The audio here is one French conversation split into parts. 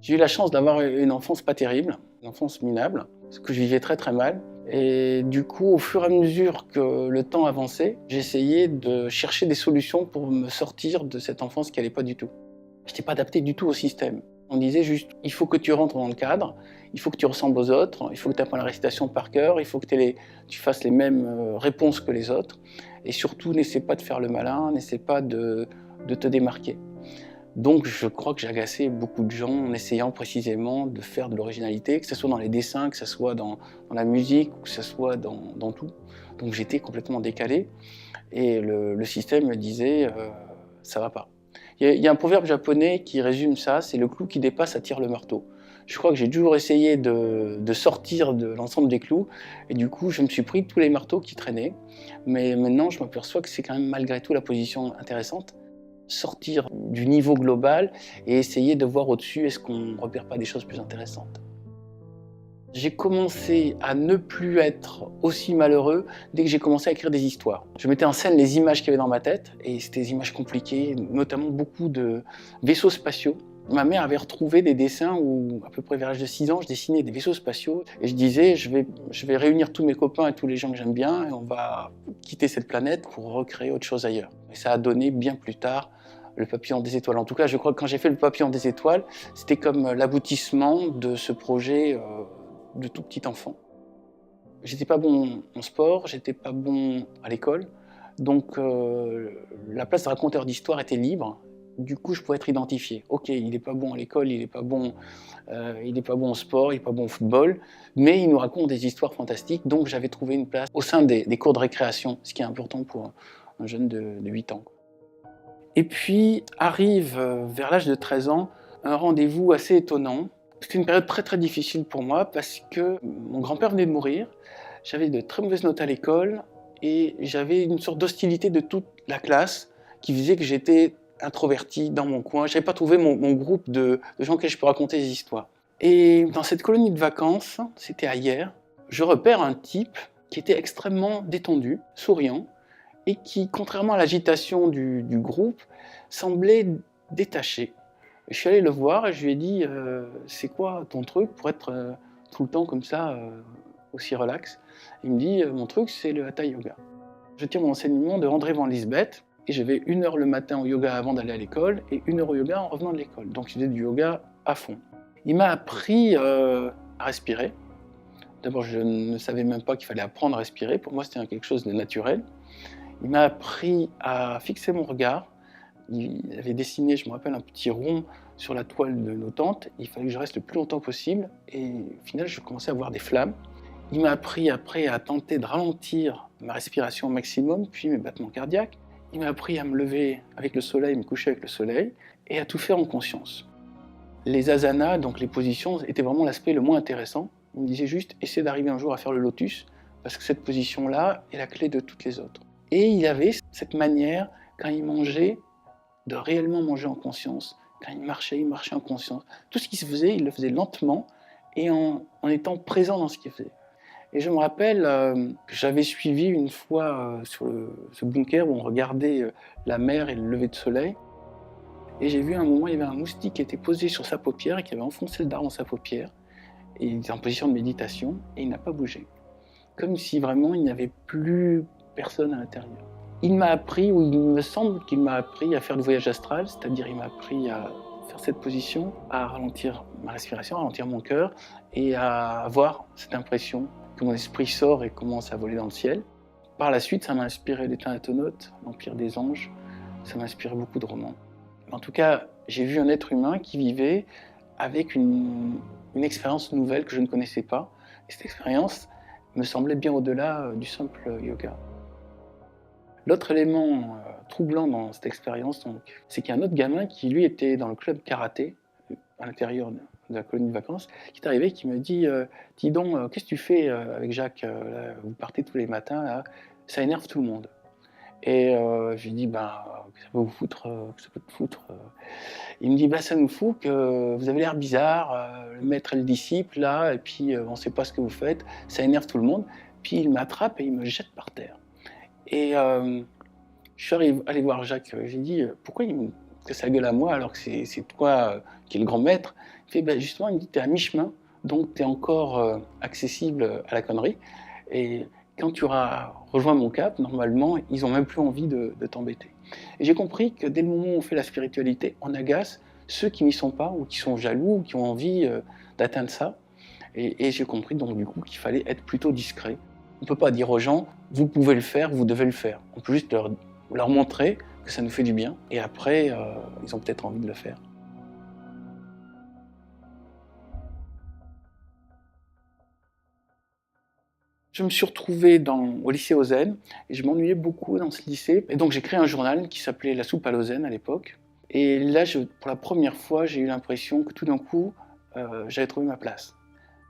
J'ai eu la chance d'avoir une enfance pas terrible, une enfance minable, parce que je vivais très très mal. Et du coup, au fur et à mesure que le temps avançait, j'essayais de chercher des solutions pour me sortir de cette enfance qui allait pas du tout. Je n'étais pas adapté du tout au système. On disait juste, il faut que tu rentres dans le cadre, il faut que tu ressembles aux autres, il faut que tu apprennes la récitation par cœur, il faut que tu fasses les mêmes réponses que les autres. Et surtout, n'essaie pas de faire le malin, n'essaie pas de te démarquer. Donc je crois que j'ai agacé beaucoup de gens en essayant précisément de faire de l'originalité, que ce soit dans les dessins, que ce soit dans la musique, que ce soit dans tout. Donc j'étais complètement décalé et le système me disait ça va pas. Il y a un proverbe japonais qui résume ça, c'est le clou qui dépasse attire le marteau. Je crois que j'ai toujours essayé de sortir de l'ensemble des clous et du coup je me suis pris tous les marteaux qui traînaient. Mais maintenant je m'aperçois que c'est quand même malgré tout la position intéressante. Sortir du niveau global et essayer de voir au-dessus, est-ce qu'on ne repère pas des choses plus intéressantes. J'ai commencé à ne plus être aussi malheureux dès que j'ai commencé à écrire des histoires. Je mettais en scène les images qu'il y avait dans ma tête, et c'était des images compliquées, notamment beaucoup de vaisseaux spatiaux. Ma mère avait retrouvé des dessins où, à peu près vers l'âge de 6 ans, je dessinais des vaisseaux spatiaux, et je disais, je vais réunir tous mes copains et tous les gens que j'aime bien, et on va quitter cette planète pour recréer autre chose ailleurs. Et ça a donné bien plus tard le papillon des étoiles. En tout cas, je crois que quand j'ai fait le papillon des étoiles, c'était comme l'aboutissement de ce projet de tout petit enfant. J'étais pas bon en sport, j'étais pas bon à l'école, donc la place de raconteur d'histoire était libre. Du coup, je pouvais être identifié. Ok, il n'est pas bon à l'école, il n'est pas bon au sport, il n'est pas bon au football, mais il nous raconte des histoires fantastiques, donc j'avais trouvé une place au sein des cours de récréation, ce qui est important pour un jeune de 8 ans. Et puis arrive, vers l'âge de 13 ans, un rendez-vous assez étonnant. C'était une période très très difficile pour moi parce que mon grand-père venait de mourir, j'avais de très mauvaises notes à l'école et j'avais une sorte d'hostilité de toute la classe qui faisait que j'étais introverti dans mon coin. Je n'avais pas trouvé mon groupe de gens auxquels je peux raconter des histoires. Et dans cette colonie de vacances, c'était à Hyères, je repère un type qui était extrêmement détendu, souriant, et qui, contrairement à l'agitation du groupe, semblait détaché. Je suis allé le voir et je lui ai dit c'est quoi ton truc pour être tout le temps comme ça, aussi relax? Il me dit mon truc c'est le Hatha Yoga. Je tire mon enseignement de André Van Lisbeth et je vais 1 heure le matin au yoga avant d'aller à l'école et 1 heure au yoga en revenant de l'école. Donc je faisais du yoga à fond. Il m'a appris à respirer. D'abord je ne savais même pas qu'il fallait apprendre à respirer, pour moi c'était quelque chose de naturel. Il m'a appris à fixer mon regard. Il avait dessiné, je me rappelle, un petit rond sur la toile de nos tentes. Il fallait que je reste le plus longtemps possible. Et au final, je commençais à voir des flammes. Il m'a appris après à tenter de ralentir ma respiration au maximum, puis mes battements cardiaques. Il m'a appris à me lever avec le soleil, me coucher avec le soleil, et à tout faire en conscience. Les asanas, donc les positions, étaient vraiment l'aspect le moins intéressant. Il me disait juste, essaie d'arriver un jour à faire le lotus, parce que cette position-là est la clé de toutes les autres. Et il avait cette manière, quand il mangeait, de réellement manger en conscience. Quand il marchait en conscience. Tout ce qui se faisait, il le faisait lentement et en étant présent dans ce qu'il faisait. Et je me rappelle que j'avais suivi une fois sur ce bunker où on regardait la mer et le lever de soleil. Et j'ai vu à un moment, il y avait un moustique qui était posé sur sa paupière et qui avait enfoncé le dard dans sa paupière. Et il était en position de méditation et il n'a pas bougé. Comme si vraiment il n'y avait plus personne à l'intérieur. Il m'a appris, ou il me semble qu'il m'a appris à faire du voyage astral, c'est-à-dire il m'a appris à faire cette position, à ralentir ma respiration, à ralentir mon cœur et à avoir cette impression que mon esprit sort et commence à voler dans le ciel. Par la suite, ça m'a inspiré Les Thanatonautes, L'Empire des Anges, ça m'a inspiré beaucoup de romans. En tout cas, j'ai vu un être humain qui vivait avec une expérience nouvelle que je ne connaissais pas. Et cette expérience me semblait bien au-delà du simple yoga. L'autre élément troublant dans cette expérience, c'est qu'il y a un autre gamin qui, lui, était dans le club karaté, à l'intérieur de la colonie de vacances, qui est arrivé et qui me dit « Dis donc, qu'est-ce que tu fais avec Jacques là, vous partez tous les matins, là, ça énerve tout le monde. » Et je lui dis « ça peut vous foutre, ça peut te foutre. » Il me dit « ça nous fout que vous avez l'air bizarre, le maître et le disciple, là, et puis on ne sait pas ce que vous faites, ça énerve tout le monde. » Puis il m'attrape et il me jette par terre. Et je suis allé voir Jacques, j'ai dit pourquoi il me que sa gueule à moi alors que c'est toi qui es le grand maître. Il fait, ben justement, il me dit, t'es à mi-chemin, donc t'es encore accessible à la connerie. Et quand tu auras rejoint mon cap, normalement, ils n'ont même plus envie de t'embêter. Et j'ai compris que dès le moment où on fait la spiritualité, on agace ceux qui n'y sont pas, ou qui sont jaloux, ou qui ont envie d'atteindre ça. Et j'ai compris donc du coup qu'il fallait être plutôt discret. On ne peut pas dire aux gens, vous pouvez le faire, vous devez le faire. On peut juste leur montrer que ça nous fait du bien, et après, ils ont peut-être envie de le faire. Je me suis retrouvé au lycée Ozen, et je m'ennuyais beaucoup dans ce lycée. Et donc j'ai créé un journal qui s'appelait La soupe à l'Ozen à l'époque. Et là, pour la première fois, j'ai eu l'impression que tout d'un coup, j'avais trouvé ma place.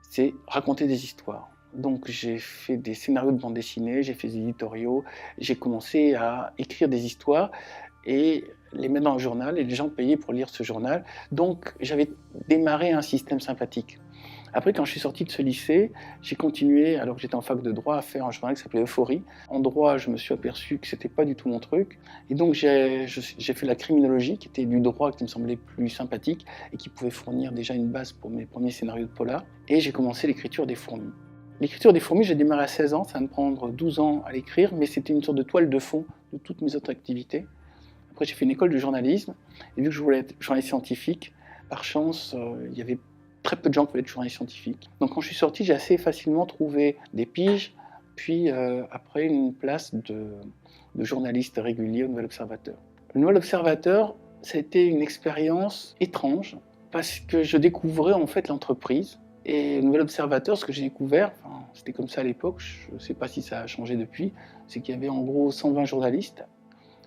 C'est raconter des histoires. Donc j'ai fait des scénarios de bande dessinée, j'ai fait des éditoriaux, j'ai commencé à écrire des histoires et les mettre dans le journal, et les gens payaient pour lire ce journal. Donc j'avais démarré un système sympathique. Après, quand je suis sorti de ce lycée, j'ai continué, alors que j'étais en fac de droit, à faire un journal qui s'appelait Euphorie. En droit, je me suis aperçu que c'était pas du tout mon truc. Et donc, j'ai fait la criminologie, qui était du droit qui me semblait plus sympathique et qui pouvait fournir déjà une base pour mes premiers scénarios de polar. Et j'ai commencé l'écriture des fourmis. L'écriture des fourmis, j'ai démarré à 16 ans, ça va me prendre 12 ans à l'écrire, mais c'était une sorte de toile de fond de toutes mes autres activités. Après, j'ai fait une école de journalisme, et vu que je voulais être journaliste scientifique, par chance, il y avait très peu de gens qui voulaient être journalistes scientifiques. Donc quand je suis sorti, j'ai assez facilement trouvé des piges, puis après une place de journaliste régulier au Nouvel Observateur. Le Nouvel Observateur, ça a été une expérience étrange, parce que je découvrais en fait l'entreprise. Et le Nouvel Observateur, ce que j'ai découvert, enfin, c'était comme ça à l'époque, je ne sais pas si ça a changé depuis, c'est qu'il y avait en gros 120 journalistes,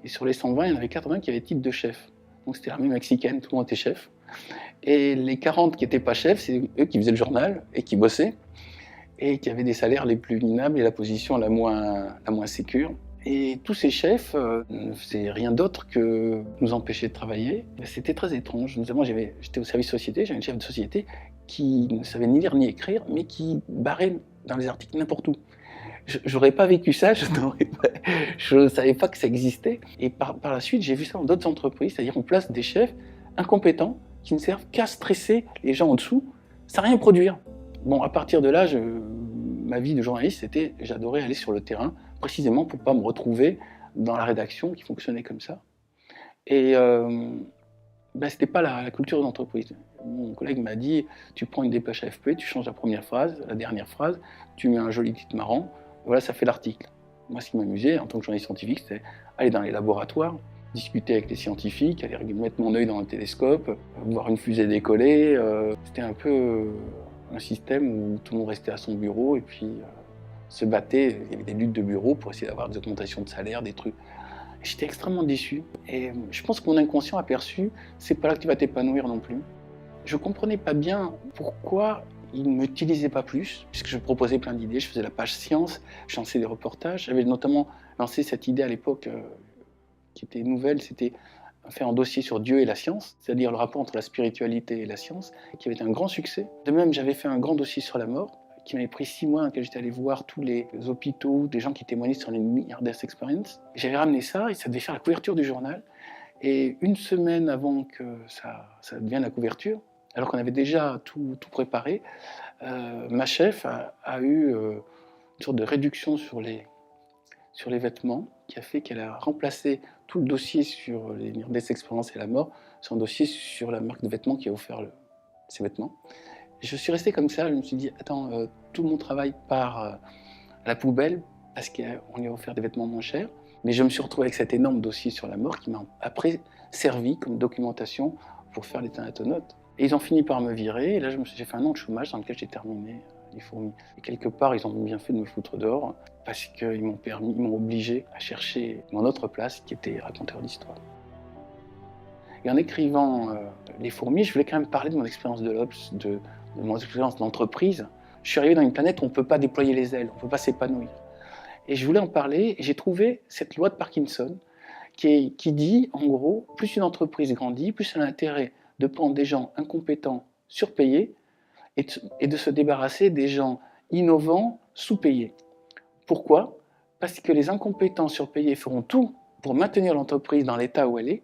et sur les 120, il y en avait 80 qui avaient titre de chef. Donc c'était l'armée mexicaine, tout le monde était chef. Et les 40 qui n'étaient pas chefs, c'est eux qui faisaient le journal et qui bossaient, et qui avaient des salaires les plus minables et la position la moins sécure. Et tous ces chefs ne faisaient rien d'autre que nous empêcher de travailler. C'était très étrange. Notamment, j'étais au service société, j'avais une chef de société qui ne savait ni lire ni écrire, mais qui barrait dans les articles n'importe où. J'aurais pas vécu ça, je ne savais pas que ça existait. Et par la suite, j'ai vu ça dans d'autres entreprises, c'est-à-dire on place des chefs incompétents qui ne servent qu'à stresser les gens en dessous, sans rien produire. Bon, à partir de là, ma vie de journaliste, j'adorais aller sur le terrain, précisément pour ne pas me retrouver dans la rédaction qui fonctionnait comme ça. Et c'était pas la culture d'entreprise. Mon collègue m'a dit, tu prends une dépêche AFP, tu changes la première phrase, la dernière phrase, tu mets un joli titre marrant, voilà, ça fait l'article. Moi, ce qui m'amusait en tant que journaliste scientifique, c'était aller dans les laboratoires, discuter avec les scientifiques, aller mettre mon œil dans le télescope, voir une fusée décoller. C'était un peu un système où tout le monde restait à son bureau et puis se battait. Il y avait des luttes de bureau pour essayer d'avoir des augmentations de salaire, des trucs. J'étais extrêmement déçu. Et je pense que mon inconscient a perçu, c'est pas là que tu vas t'épanouir non plus. Je comprenais pas bien pourquoi ils ne m'utilisaient pas plus, puisque je proposais plein d'idées. Je faisais la page science, je lançais des reportages. J'avais notamment lancé cette idée à l'époque qui était nouvelle, c'était faire un dossier sur Dieu et la science, c'est-à-dire le rapport entre la spiritualité et la science, qui avait été un grand succès. De même, j'avais fait un grand dossier sur la mort, qui m'avait pris 6 mois, dans lequel j'étais allé voir tous les hôpitaux, des gens qui témoignaient sur les Near Death Experience. J'avais ramené ça, et ça devait faire la couverture du journal. Et une semaine avant que ça devienne la couverture, alors qu'on avait déjà tout préparé, ma chef a eu une sorte de réduction sur les vêtements, qui a fait qu'elle a remplacé tout le dossier sur les Near Death Experience et la mort sur un dossier sur la marque de vêtements qui a offert ces vêtements. Et je suis resté comme ça, je me suis dit, attends, tout mon travail part à la poubelle parce qu'on lui a offert des vêtements moins chers. Mais je me suis retrouvé avec cet énorme dossier sur la mort qui m'a après servi comme documentation pour faire les thanatonautes. Et ils ont fini par me virer, et là j'ai fait un an de chômage dans lequel j'ai terminé les fourmis. Et quelque part, ils ont bien fait de me foutre dehors parce qu'ils m'ont obligé à chercher mon autre place qui était raconteur d'histoire. Et en écrivant les fourmis, je voulais quand même parler de mon expérience de l'Obs, de mon expérience d'entreprise. Je suis arrivé dans une planète où on ne peut pas déployer les ailes, on ne peut pas s'épanouir. Et je voulais en parler, et j'ai trouvé cette loi de Parkinson qui dit, en gros, plus une entreprise grandit, plus elle a intérêt de prendre des gens incompétents, surpayés, et de se débarrasser des gens innovants, sous-payés. Pourquoi ? Parce que les incompétents, surpayés feront tout pour maintenir l'entreprise dans l'état où elle est,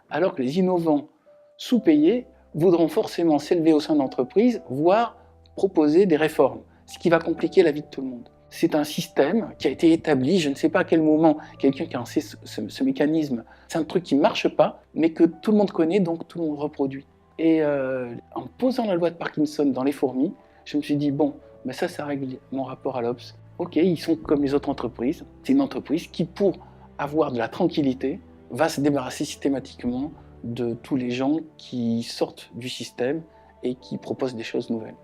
Alors que les innovants sous-payés voudront forcément s'élever au sein d'entreprises, voire proposer des réformes, ce qui va compliquer la vie de tout le monde. C'est un système qui a été établi, je ne sais pas à quel moment quelqu'un qui a lancé ce mécanisme, c'est un truc qui ne marche pas, mais que tout le monde connaît, donc tout le monde reproduit. Et en posant la loi de Parkinson dans les fourmis, je me suis dit, bon, ben ça règle mon rapport à l'Obs. Ok, ils sont comme les autres entreprises, c'est une entreprise qui, pour avoir de la tranquillité, va se débarrasser systématiquement de tous les gens qui sortent du système et qui proposent des choses nouvelles.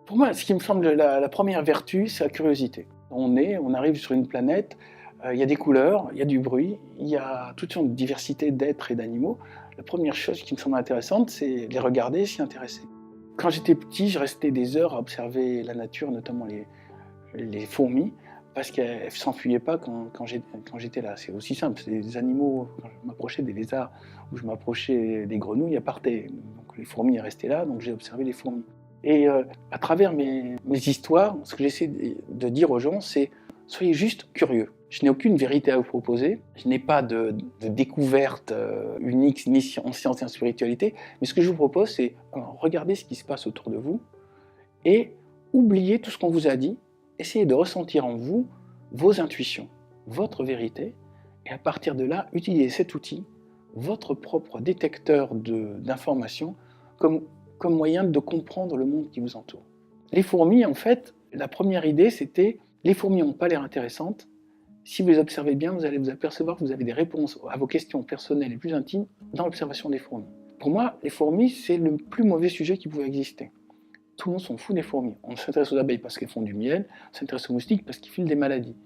Pour moi, ce qui me semble la première vertu, c'est la curiosité. On arrive sur une planète, il y a des couleurs, il y a du bruit, il y a toute une diversité d'êtres et d'animaux. La première chose qui me semble intéressante, c'est les regarder et s'y intéresser. Quand j'étais petit, je restais des heures à observer la nature, notamment les fourmis, parce qu'elles ne s'enfuyaient pas quand j'étais là. C'est aussi simple, c'est des animaux, quand je m'approchais des lézards ou je m'approchais des grenouilles, elles partaient. Donc les fourmis restaient là, donc j'ai observé les fourmis. Et à travers mes histoires, ce que j'essaie de dire aux gens, c'est soyez juste curieux. Je n'ai aucune vérité à vous proposer, je n'ai pas de découverte unique ni en science ni en spiritualité, mais ce que je vous propose, c'est regardez ce qui se passe autour de vous et oubliez tout ce qu'on vous a dit, essayez de ressentir en vous vos intuitions, votre vérité, et à partir de là, utilisez cet outil, votre propre détecteur d'informations, comme moyen de comprendre le monde qui vous entoure. Les fourmis, en fait, la première idée, c'était les fourmis n'ont pas l'air intéressantes. Si vous les observez bien, vous allez vous apercevoir que vous avez des réponses à vos questions personnelles et plus intimes dans l'observation des fourmis. Pour moi, les fourmis, c'est le plus mauvais sujet qui pouvait exister. Tout le monde s'en fout des fourmis. On s'intéresse aux abeilles parce qu'elles font du miel, on s'intéresse aux moustiques parce qu'ils filent des maladies.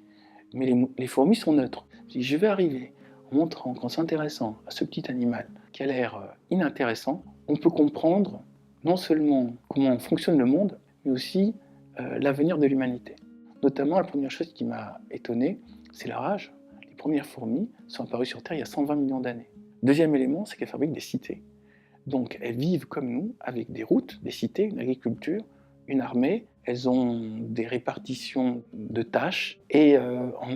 Mais les fourmis sont neutres. Si je vais arriver en montrant qu'en s'intéressant à ce petit animal qui a l'air inintéressant, on peut comprendre non seulement comment fonctionne le monde, mais aussi l'avenir de l'humanité. Notamment, la première chose qui m'a étonné, c'est leur âge. Les premières fourmis sont apparues sur Terre il y a 120 millions d'années. Deuxième élément, c'est qu'elles fabriquent des cités. Donc elles vivent comme nous, avec des routes, des cités, une agriculture, une armée. Elles ont des répartitions de tâches. Et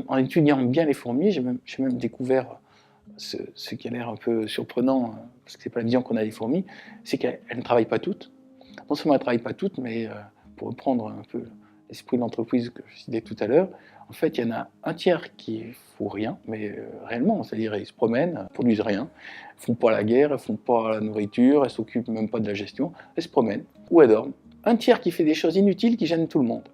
en étudiant bien les fourmis, j'ai même découvert ce qui a l'air un peu surprenant, parce que ce n'est pas la vision qu'on a des fourmis, c'est qu'elles ne travaillent pas toutes. Non seulement elles ne travaillent pas toutes, mais pour reprendre un peu l'esprit de l'entreprise que je citais tout à l'heure, en fait, il y en a un tiers qui ne font rien, mais réellement, c'est-à-dire ils se promènent, ne produisent rien, ne font pas la guerre, ne font pas la nourriture, elles ne s'occupent même pas de la gestion, elles se promènent ou elles dorment. Un tiers qui fait des choses inutiles qui gênent tout le monde.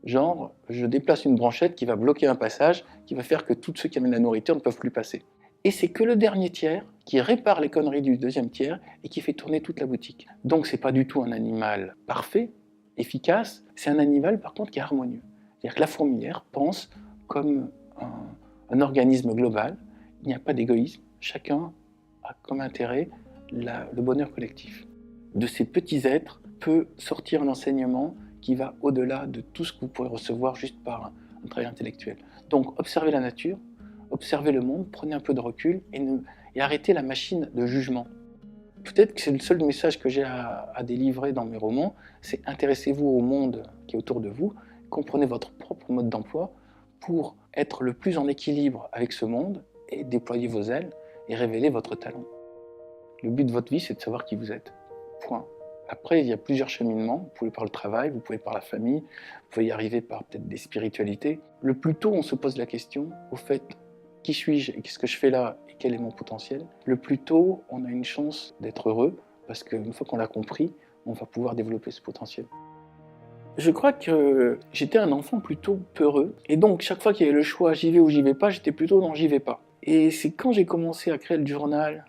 Genre, je déplace une branchette qui va bloquer un passage, qui va faire que tous ceux qui amènent la nourriture ne peuvent plus passer. Et c'est que le dernier tiers qui répare les conneries du deuxième tiers et qui fait tourner toute la boutique. Donc c'est pas du tout un animal parfait, efficace, c'est un animal par contre qui est harmonieux. C'est-à-dire que la fourmilière pense comme un organisme global, il n'y a pas d'égoïsme, chacun a comme intérêt le bonheur collectif. De ces petits êtres peut sortir un enseignement qui va au-delà de tout ce que vous pourrez recevoir juste par un travail intellectuel. Donc observez la nature, observez le monde, prenez un peu de recul et arrêtez la machine de jugement. Peut-être que c'est le seul message que j'ai à délivrer dans mes romans, c'est intéressez-vous au monde qui est autour de vous, comprenez votre propre mode d'emploi pour être le plus en équilibre avec ce monde et déployer vos ailes et révéler votre talent. Le but de votre vie, c'est de savoir qui vous êtes. Point. Après, il y a plusieurs cheminements. Vous pouvez par le travail, vous pouvez par la famille, vous pouvez y arriver par peut-être des spiritualités. Le plus tôt on se pose la question, au fait, qui suis-je et qu'est-ce que je fais là et quel est mon potentiel, le plus tôt on a une chance d'être heureux parce qu'une fois qu'on l'a compris, on va pouvoir développer ce potentiel. Je crois que j'étais un enfant plutôt peureux et donc chaque fois qu'il y avait le choix j'y vais ou j'y vais pas, j'étais plutôt dans j'y vais pas. Et c'est quand j'ai commencé à créer le journal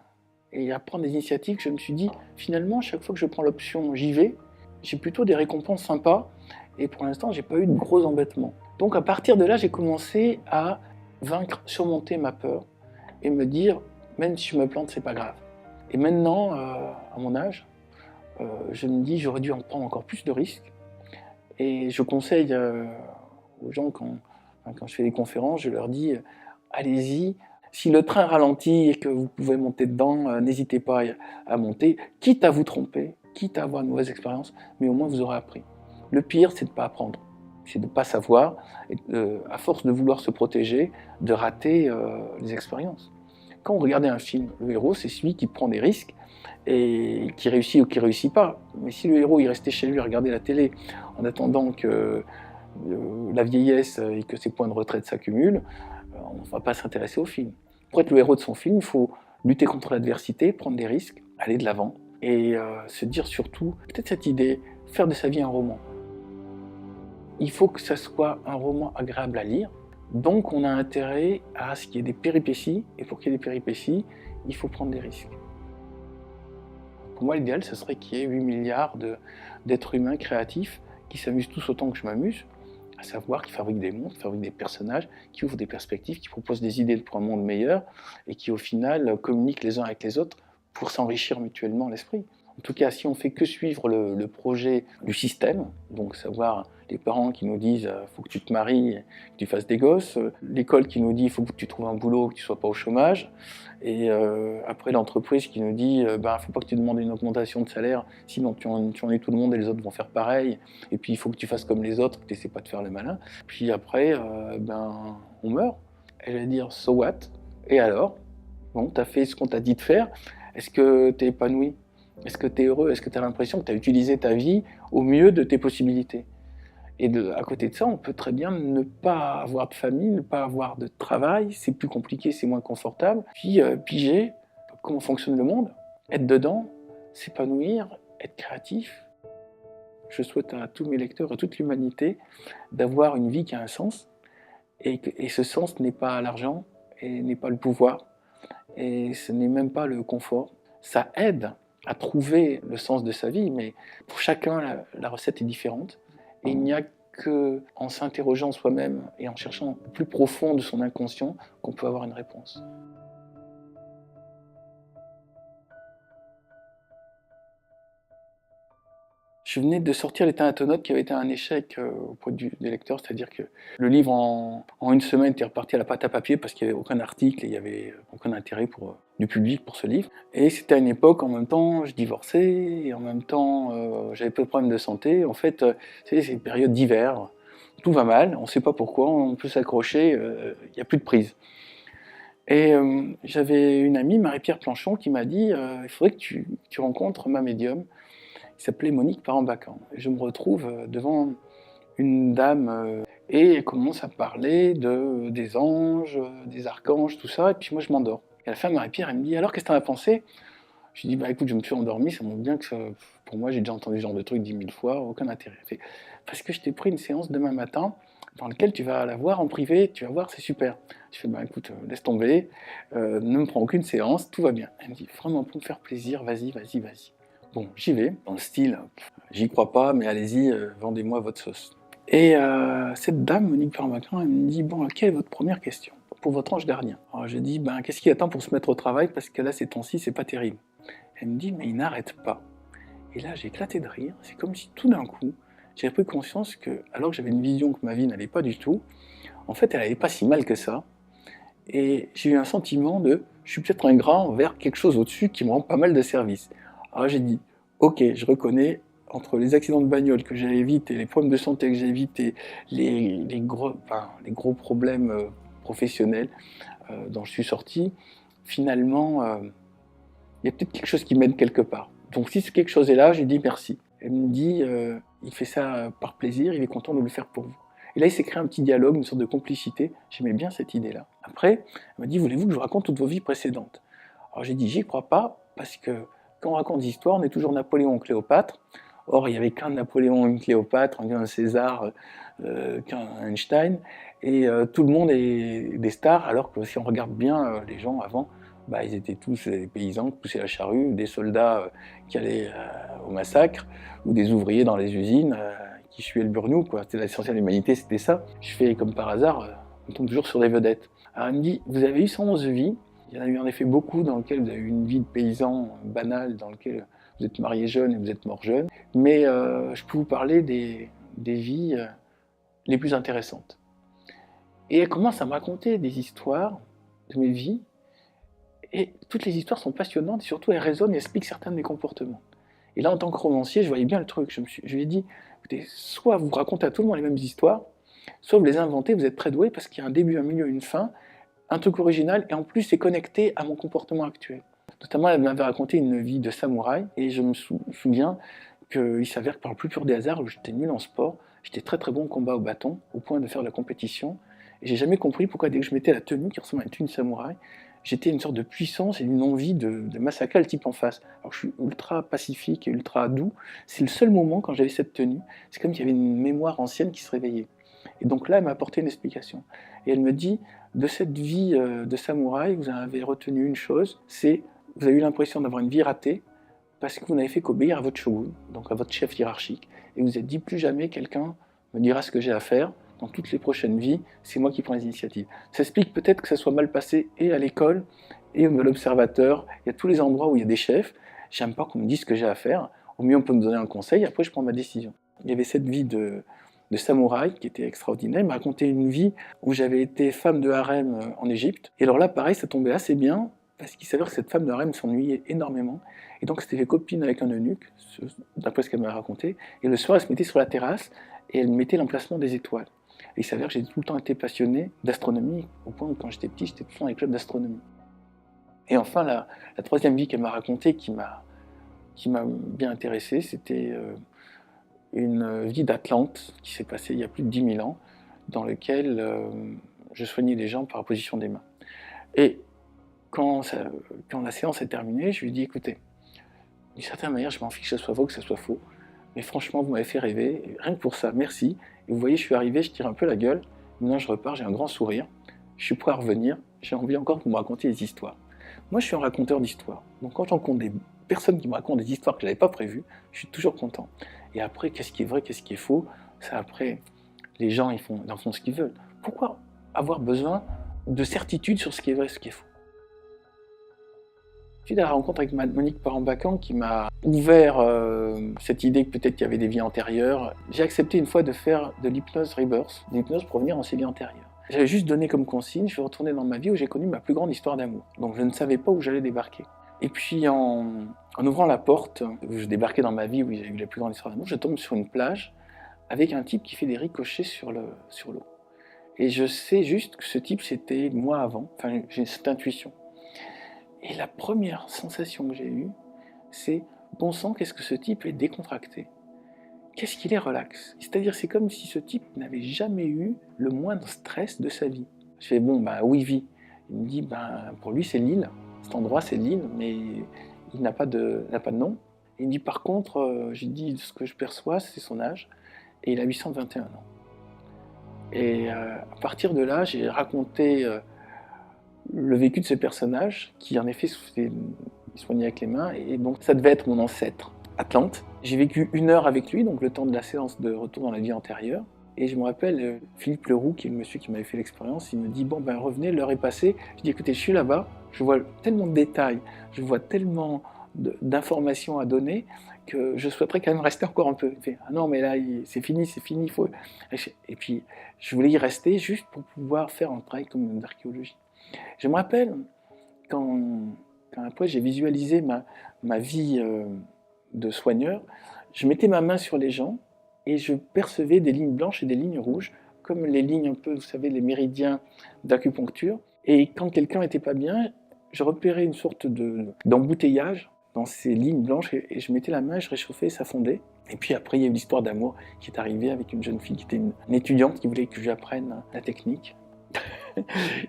et à prendre des initiatives que je me suis dit finalement chaque fois que je prends l'option j'y vais, j'ai plutôt des récompenses sympas et pour l'instant j'ai pas eu de gros embêtements. Donc à partir de là j'ai commencé à surmonter ma peur et me dire même si je me plante c'est pas grave. Et maintenant à mon âge je me dis j'aurais dû en prendre encore plus de risques et je conseille aux gens quand je fais des conférences je leur dis allez-y, si le train ralentit et que vous pouvez monter dedans n'hésitez pas à monter, quitte à vous tromper, quitte à avoir une mauvaise expérience, mais au moins vous aurez appris. Le pire c'est de ne pas apprendre. c'est de ne pas savoir, et à force de vouloir se protéger, de rater les expériences. Quand on regardait un film, le héros, c'est celui qui prend des risques et qui réussit ou qui ne réussit pas. Mais si le héros il restait chez lui à regarder la télé en attendant que la vieillesse et que ses points de retraite s'accumulent, on ne va pas s'intéresser au film. Pour être le héros de son film, il faut lutter contre l'adversité, prendre des risques, aller de l'avant et se dire surtout, peut-être cette idée, faire de sa vie un roman. Il faut que ça soit un roman agréable à lire, donc on a intérêt à ce qu'il y ait des péripéties, et pour qu'il y ait des péripéties, il faut prendre des risques. Pour moi, l'idéal, ce serait qu'il y ait 8 milliards d'êtres humains créatifs qui s'amusent tous autant que je m'amuse, à savoir qui fabriquent des mondes, qui fabriquent des personnages, qui ouvrent des perspectives, qui proposent des idées pour un monde meilleur, et qui au final communiquent les uns avec les autres pour s'enrichir mutuellement l'esprit. En tout cas, si on fait que suivre le projet du système, donc savoir les parents qui nous disent faut que tu te maries, que tu fasses des gosses, l'école qui nous dit faut que tu trouves un boulot, que tu sois pas au chômage, et après l'entreprise qui nous dit faut pas que tu demandes une augmentation de salaire, sinon tu ennuies tout le monde et les autres vont faire pareil, et puis il faut que tu fasses comme les autres, que tu n'essaies pas de faire le malin. Puis après, on meurt. Et je vais dire so what? Et alors? Bon, tu as fait ce qu'on t'a dit de faire, est-ce que tu es épanoui? Est-ce que tu es heureux? Est-ce que tu as l'impression que tu as utilisé ta vie au mieux de tes possibilités? Et à côté de ça, on peut très bien ne pas avoir de famille, ne pas avoir de travail, c'est plus compliqué, c'est moins confortable. Puis piger comment fonctionne le monde, être dedans, s'épanouir, être créatif. Je souhaite à tous mes lecteurs, à toute l'humanité, d'avoir une vie qui a un sens, et ce sens n'est pas l'argent, et n'est pas le pouvoir, et ce n'est même pas le confort. Ça aide à trouver le sens de sa vie, mais pour chacun, la recette est différente. Et il n'y a qu'en s'interrogeant soi-même et en cherchant au plus profond de son inconscient qu'on peut avoir une réponse. Je venais de sortir Les Thanatonautes, qui avait été un échec auprès des lecteurs, c'est-à-dire que le livre en une semaine était reparti à la pâte à papier parce qu'il n'y avait aucun article et il n'y avait aucun intérêt du public pour ce livre. Et c'était à une époque, en même temps, je divorçais, et en même temps, j'avais peu de problèmes de santé. En fait, c'est une période d'hiver, tout va mal, on ne sait pas pourquoi, on peut s'accrocher, il n'y a plus de prise. Et j'avais une amie, Marie-Pierre Planchon, qui m'a dit il faudrait que tu rencontres ma médium, qui s'appelait Monique Parent-Bacan. Je me retrouve devant une dame et elle commence à parler des anges, des archanges, tout ça, et puis moi je m'endors. Et à la fin, Marie-Pierre, elle me dit alors qu'est-ce que t'en as pensé? Je lui dis écoute, je me suis endormi, ça montre bien que pour moi j'ai déjà entendu ce genre de truc 10 000 fois, aucun intérêt. Elle fait, parce que je t'ai pris une séance demain matin dans laquelle tu vas la voir en privé, tu vas voir, c'est super. Je fais écoute, laisse tomber, ne me prends aucune séance, tout va bien. Elle me dit vraiment pour me faire plaisir, vas-y. Bon, j'y vais, dans le style, j'y crois pas, mais allez-y, vendez-moi votre sauce. Et cette dame, Monique Parent-Bacan, elle me dit, bon, quelle est votre première question pour votre ange gardien? Alors je dis, qu'est-ce qui attend pour se mettre au travail, parce que là, ces temps-ci, c'est pas terrible. Elle me dit, mais il n'arrête pas. Et là, j'ai éclaté de rire, c'est comme si tout d'un coup, j'avais pris conscience que, alors que j'avais une vision que ma vie n'allait pas du tout, en fait, elle n'allait pas si mal que ça. Et j'ai eu un sentiment je suis peut-être ingrat envers quelque chose au-dessus qui me rend pas mal de service. Alors j'ai dit, ok, je reconnais, entre les accidents de bagnole que j'ai évités, les problèmes de santé que j'ai évités, les gros problèmes professionnels dont je suis sorti, finalement, il y a peut-être quelque chose qui m'aide quelque part. Donc si quelque chose est là, je lui dis merci. Elle me dit, il fait ça par plaisir, il est content de le faire pour vous. Et là, il s'est créé un petit dialogue, une sorte de complicité. J'aimais bien cette idée-là. Après, elle m'a dit, voulez-vous que je vous raconte toutes vos vies précédentes? Alors j'ai dit, j'y crois pas, parce que quand on raconte des histoires, on est toujours Napoléon ou Cléopâtre. Or, il n'y avait qu'un Napoléon et une Cléopâtre, qu'un César, qu'un Einstein. Et tout le monde est des stars, alors que si on regarde bien les gens avant, ils étaient tous des paysans qui poussaient la charrue, des soldats qui allaient au massacre, ou des ouvriers dans les usines qui suaient le burnou. C'était l'essentiel de l'humanité, c'était ça. Je fais comme par hasard, on tombe toujours sur des vedettes. Alors elle me dit, vous avez eu 111 vies. Il y en a eu en effet beaucoup dans lesquelles vous avez eu une vie de paysan banale, dans lequel vous êtes marié jeune et vous êtes mort jeune. Mais je peux vous parler des vies les plus intéressantes. Et elle commence à me raconter des histoires de mes vies. Et toutes les histoires sont passionnantes, et surtout elles résonnent et expliquent certains de mes comportements. Et là, en tant que romancier, je voyais bien le truc. Je lui ai dit, écoutez, soit vous racontez à tout le monde les mêmes histoires, soit vous les inventez, vous êtes très doué parce qu'il y a un début, un milieu, une fin, un truc original, et en plus c'est connecté à mon comportement actuel. Notamment, elle m'avait raconté une vie de samouraï, et je me souviens qu'il s'avère que par le plus pur des hasards, j'étais nul en sport, j'étais très très bon au combat au bâton, au point de faire de la compétition, et j'ai jamais compris pourquoi dès que je mettais la tenue qui ressemble à une tenue de samouraï, j'étais une sorte de puissance et d'une envie de massacrer le type en face. Alors je suis ultra pacifique et ultra doux, c'est le seul moment quand j'avais cette tenue, c'est comme s'il y avait une mémoire ancienne qui se réveillait. Et donc là, elle m'a apporté une explication. Et elle me dit, de cette vie de samouraï, vous avez retenu une chose, c'est vous avez eu l'impression d'avoir une vie ratée parce que vous n'avez fait qu'obéir à votre shogun, donc à votre chef hiérarchique, et vous vous êtes dit plus jamais quelqu'un me dira ce que j'ai à faire. Dans toutes les prochaines vies, c'est moi qui prends les initiatives. Ça explique peut-être que ça soit mal passé et à l'école et au l'observateur. Il y a tous les endroits où il y a des chefs. J'aime pas qu'on me dise ce que j'ai à faire. Au mieux, on peut me donner un conseil. Après, je prends ma décision. Il y avait cette vie de samouraï qui était extraordinaire. Il m'a raconté une vie où j'avais été femme de harem en Égypte. Et alors là, pareil, ça tombait assez bien parce qu'il s'avère que cette femme de harem s'ennuyait énormément. Et donc, c'était fait copine avec un eunuque, d'après ce qu'elle m'a raconté. Et le soir, elle se mettait sur la terrasse et elle mettait l'emplacement des étoiles. Et il s'avère que j'ai tout le temps été passionné d'astronomie, au point où quand j'étais petit, j'étais tout le temps dans les clubs d'astronomie. Et enfin, la troisième vie qu'elle m'a racontée, qui m'a bien intéressé, c'était une vie d'Atlante qui s'est passée il y a plus de 10 000 ans, dans lequel je soignais les gens par la position des mains. Et quand la séance est terminée, je lui ai dit, écoutez, d'une certaine manière, je m'en fiche que ce soit vrai ou que ce soit faux, mais franchement, vous m'avez fait rêver, rien que pour ça, merci. Et vous voyez, je suis arrivé, je tire un peu la gueule, maintenant je repars, j'ai un grand sourire, je suis prêt à revenir, j'ai envie encore que vous me racontiez des histoires. Moi, je suis un raconteur d'histoires, donc quand je rencontre des personnes qui me racontent des histoires que je n'avais pas prévues, je suis toujours content. Et après, qu'est-ce qui est vrai, qu'est-ce qui est faux, ça après, les gens ils en font ce qu'ils veulent. Pourquoi avoir besoin de certitude sur ce qui est vrai et ce qui est faux? Suite à la rencontre avec Monique Parent-Bacan qui m'a ouvert cette idée que peut-être qu'il y avait des vies antérieures, j'ai accepté une fois de faire de l'hypnose rebirth, l'hypnose pour revenir dans ses vies antérieures. J'avais juste donné comme consigne, je vais retourner dans ma vie où j'ai connu ma plus grande histoire d'amour. Donc je ne savais pas où j'allais débarquer. Et puis en ouvrant la porte, où je débarquais dans ma vie où j'ai eu la plus grande histoire d'amour, je tombe sur une plage avec un type qui fait des ricochets sur l'eau. Et je sais juste que ce type c'était moi avant, enfin j'ai cette intuition. Et la première sensation que j'ai eue, c'est bon sang, qu'est-ce que ce type est décontracté. Qu'est-ce qu'il est relax. C'est-à-dire, c'est comme si ce type n'avait jamais eu le moindre stress de sa vie. Je fais bon, bah où il vit. Il me dit, ben pour lui c'est l'île. Cet endroit c'est l'île, mais il n'a pas de nom. Il me dit par contre, j'ai dit ce que je perçois, c'est son âge, et il a 821 ans. Et à partir de là, j'ai raconté le vécu de ce personnage, qui en effet soignait avec les mains, et donc ça devait être mon ancêtre, Atlante. J'ai vécu 1 heure avec lui, donc le temps de la séance de retour dans la vie antérieure, et je me rappelle, Philippe Leroux, qui est le monsieur qui m'avait fait l'expérience, il me dit « Bon, ben revenez, l'heure est passée ». Je dis « Écoutez, je suis là-bas, je vois tellement de détails, je vois tellement d'informations à donner, que je souhaiterais quand même rester encore un peu. » Il fait « Ah non, mais là, c'est fini, il faut... » Et puis, je voulais y rester juste pour pouvoir faire un travail comme d'archéologie. Je me rappelle, quand après j'ai visualisé ma vie de soigneur, je mettais ma main sur les gens et je percevais des lignes blanches et des lignes rouges, comme les lignes un peu, vous savez, les méridiens d'acupuncture. Et quand quelqu'un n'était pas bien, je repérais une sorte d'embouteillage dans ces lignes blanches et je mettais la main, je réchauffais et ça fondait. Et puis après, il y a eu l'histoire d'amour qui est arrivée avec une jeune fille qui était une étudiante qui voulait que j'apprenne la technique.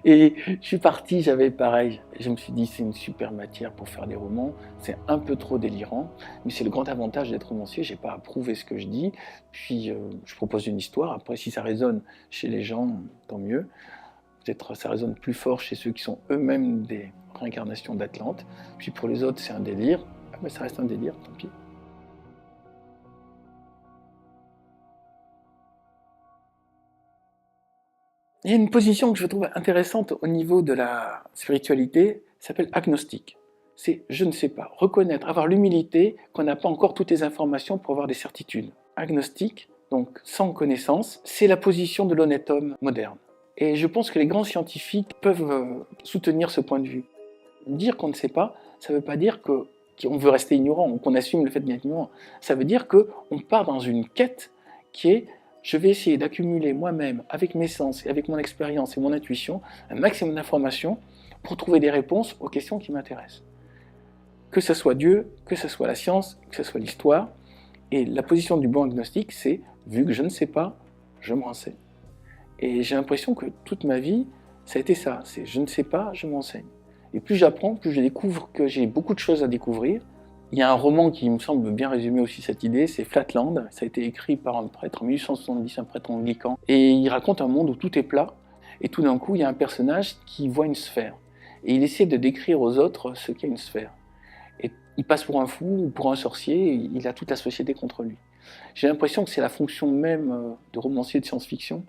Et je suis parti, j'avais pareil, je me suis dit c'est une super matière pour faire des romans, c'est un peu trop délirant, mais c'est le grand avantage d'être romancier, j'ai pas à prouver ce que je dis, puis je propose une histoire, après si ça résonne chez les gens, tant mieux, peut-être ça résonne plus fort chez ceux qui sont eux-mêmes des réincarnations d'Atlante, puis pour les autres c'est un délire, ah ben ça reste un délire, tant pis. Il y a une position que je trouve intéressante au niveau de la spiritualité, ça s'appelle agnostique. C'est je ne sais pas, reconnaître, avoir l'humilité qu'on n'a pas encore toutes les informations pour avoir des certitudes. Agnostique, donc sans connaissance, c'est la position de l'honnête homme moderne. Et je pense que les grands scientifiques peuvent soutenir ce point de vue. Dire qu'on ne sait pas, ça ne veut pas dire qu'on veut rester ignorant ou qu'on assume le fait d'être ignorant. Ça veut dire qu'on part dans une quête qui est je vais essayer d'accumuler moi-même, avec mes sens et avec mon expérience et mon intuition, un maximum d'informations pour trouver des réponses aux questions qui m'intéressent. Que ce soit Dieu, que ce soit la science, que ce soit l'histoire. Et la position du bon agnostique, c'est, vu que je ne sais pas, je me renseigne. Et j'ai l'impression que toute ma vie, ça a été ça, c'est je ne sais pas, je m'enseigne. Et plus j'apprends, plus je découvre que j'ai beaucoup de choses à découvrir. Il y a un roman qui me semble bien résumer aussi cette idée, c'est Flatland. Ça a été écrit par un prêtre en 1870, un prêtre anglican. Et il raconte un monde où tout est plat. Et tout d'un coup, il y a un personnage qui voit une sphère. Et il essaie de décrire aux autres ce qu'est une sphère. Et il passe pour un fou ou pour un sorcier, et il a toute la société contre lui. J'ai l'impression que c'est la fonction même de romancier de science-fiction,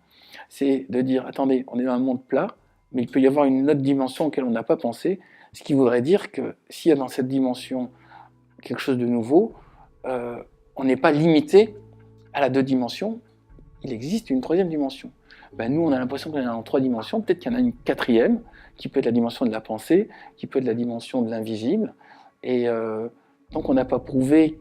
c'est de dire, attendez, on est dans un monde plat, mais il peut y avoir une autre dimension auquel on n'a pas pensé, ce qui voudrait dire que s'il y a dans cette dimension quelque chose de nouveau, on n'est pas limité à la 2 dimensions, il existe une 3e dimension. Ben nous, on a l'impression qu'on est en 3 dimensions, peut-être qu'il y en a une 4e, qui peut être la dimension de la pensée, qui peut être la dimension de l'invisible, et donc on n'a pas prouvé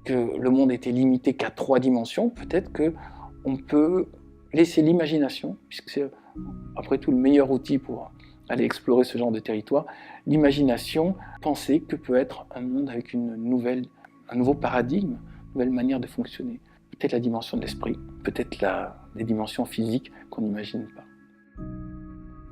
que le monde était limité qu'à 3 dimensions, peut-être qu'on peut laisser l'imagination, puisque c'est après tout le meilleur outil pour aller explorer ce genre de territoire, l'imagination, penser que peut être un monde avec un nouveau paradigme, une nouvelle manière de fonctionner. Peut-être la dimension de l'esprit, peut-être des dimensions physiques qu'on n'imagine pas.